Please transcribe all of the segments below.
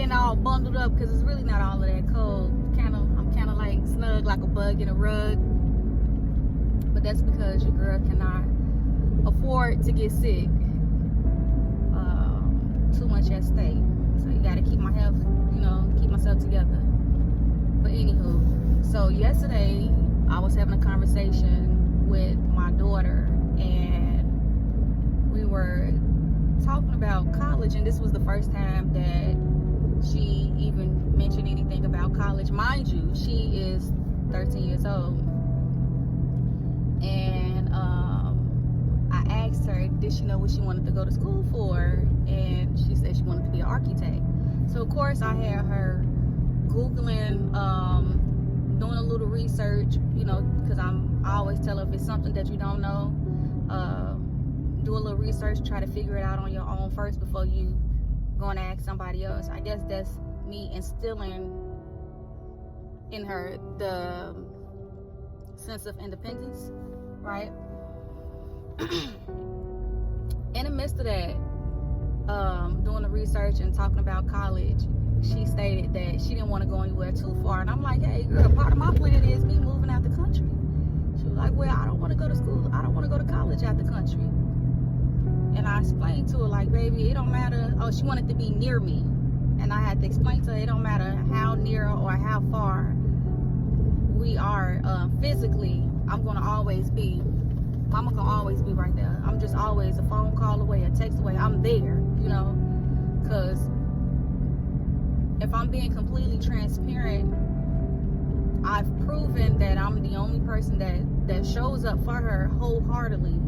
getting all bundled up because it's really not all of that cold. I'm kind of like snug like a bug in a rug. But that's because your girl cannot afford to get sick. Too much at stake. So you got to keep my health, keep myself together. But anywho, so yesterday I was having a conversation with my daughter, and we were talking about college, and this was the first time that she even mentioned anything about college. Mind you, she is 13 years old, and I asked her, did she know what she wanted to go to school for? And she said she wanted to be an architect. So of course I had her Googling, doing a little research, because I always tell her if it's something that you don't know, do a little research, try to figure it out on your own first before you go and ask somebody else. I guess that's me instilling in her the sense of independence, right? In the midst of that, doing the research and talking about college, she stated that she didn't want to go anywhere too far. And I'm like, hey girl, part of my plan is me moving out the country. She was like, well, I don't want to go to school. I don't want to go to college out the country. And I explained to her, like, baby, it don't matter. Oh, she wanted to be near me. And I had to explain to her, it don't matter how near or how far we are physically. I'm going to always be, mama going to always be right there. I'm just always a phone call away, a text away. I'm there, because if I'm being completely transparent, I've proven that I'm the only person that shows up for her wholeheartedly,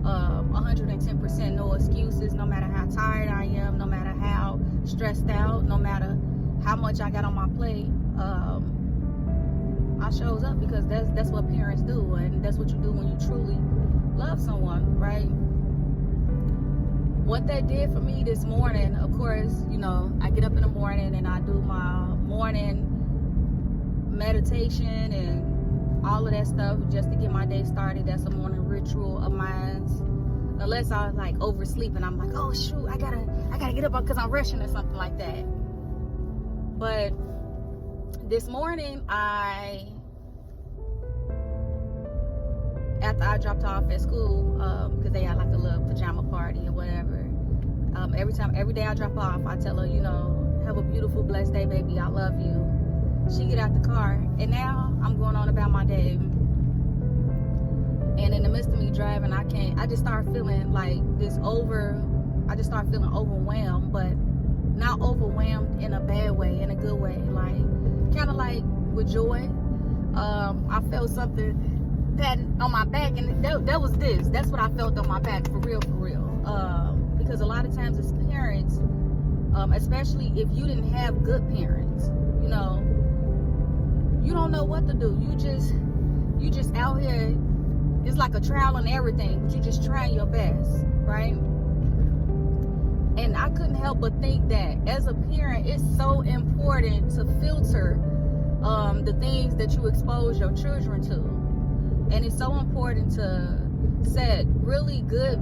110%, no excuses, no matter how tired I am, no matter how stressed out, no matter how much I got on my plate. I shows up because that's what parents do, and that's what you do when you truly love someone, right? What that did for me this morning, of course, I get up in the morning and I do my morning meditation and all of that stuff just to get my day started. That's a morning ritual of mine. Unless I like oversleep and I'm like, oh shoot, I gotta get up because I'm rushing or something like that. But this morning, after I dropped off at school, because they had like a little pajama party or whatever, every day I drop off, I tell her, have a beautiful, blessed day, baby. I love you. She get out the car, and now I'm going on about my day. And in the midst of me driving, I just start feeling like I just start feeling overwhelmed, but not overwhelmed in a bad way, in a good way, like kind of like with joy. I felt something patting on my back, and that was this. That's what I felt on my back, for real. Because a lot of times as parents, especially if you didn't have good parents, you don't know what to do. You just out here. It's like a trial and everything, but you just trying your best, right? And I couldn't help but think that as a parent, it's so important to filter the things that you expose your children to. And it's so important to set really good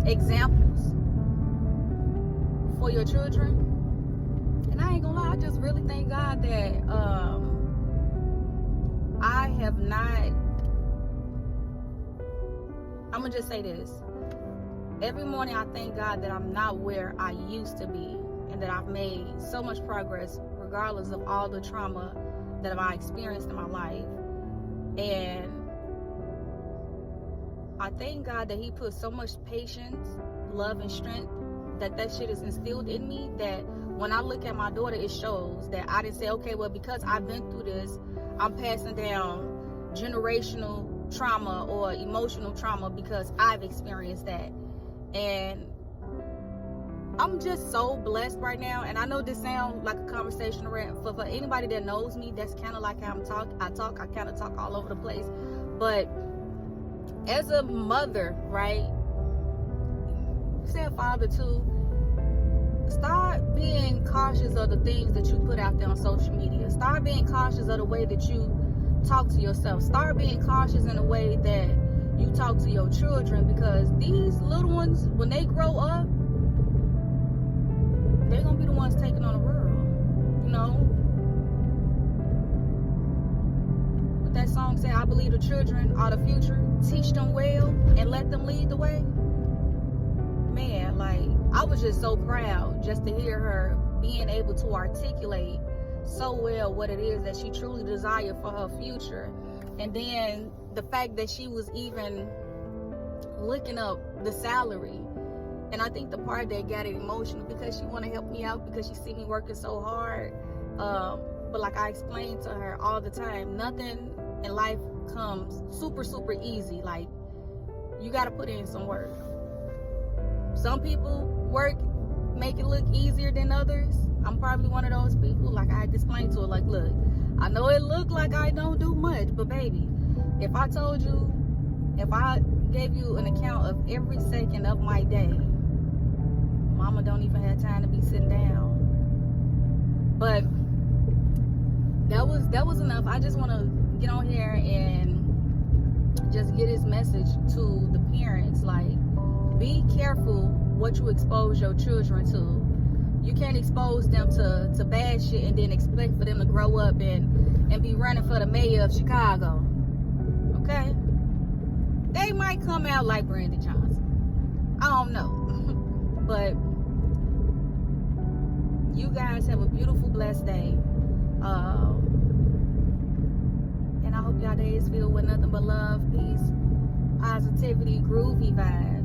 examples for your children. And I ain't gonna lie, I just really thank God that I have not. I'm gonna just say this. Every morning I thank God that I'm not where I used to be, and that I've made so much progress regardless of all the trauma that I've experienced in my life. And I thank God that He put so much patience, love, and strength, that shit is instilled in me, that when I look at my daughter, it shows that I didn't say, okay, well, because I've been through this, I'm passing down generational trauma or emotional trauma because I've experienced that. And I'm just so blessed right now. And I know this sounds like a conversation around, for anybody that knows me, that's kind of like how I kind of talk all over the place. But as a mother, right, say a father too, start being cautious of the things that you put out there on social media. Start being cautious of the way that you talk to yourself. Start being cautious in the way that you talk to your children, because these little ones, when they grow up, they're gonna be the ones believe the children are the future, teach them well and let them lead the way. Man, like, I was just so proud just to hear her being able to articulate so well what it is that she truly desired for her future. And then the fact that she was even looking up the salary. And I think the part that got it emotional, because she want to help me out, because she see me working so hard. But like I explained to her all the time, nothing in life comes super, super easy. Like, you got to put in some work. Some people work make it look easier than others. I'm probably one of those people. Like, I explained to her, like, look, I know it look like I don't do much, but baby, if I told you, if I gave you an account of every second of my day, mama don't even have time to be sitting down. But that was enough. I just want to get on here and just get this message to the parents. Like, be careful what you expose your children to. You can't expose them to bad shit and then expect for them to grow up and be running for the mayor of Chicago. Okay? They might come out like Brandon Johnson. I don't know. But you guys have a beautiful, blessed day. And I hope y'all days filled with nothing but love, peace, positivity, groovy vibes.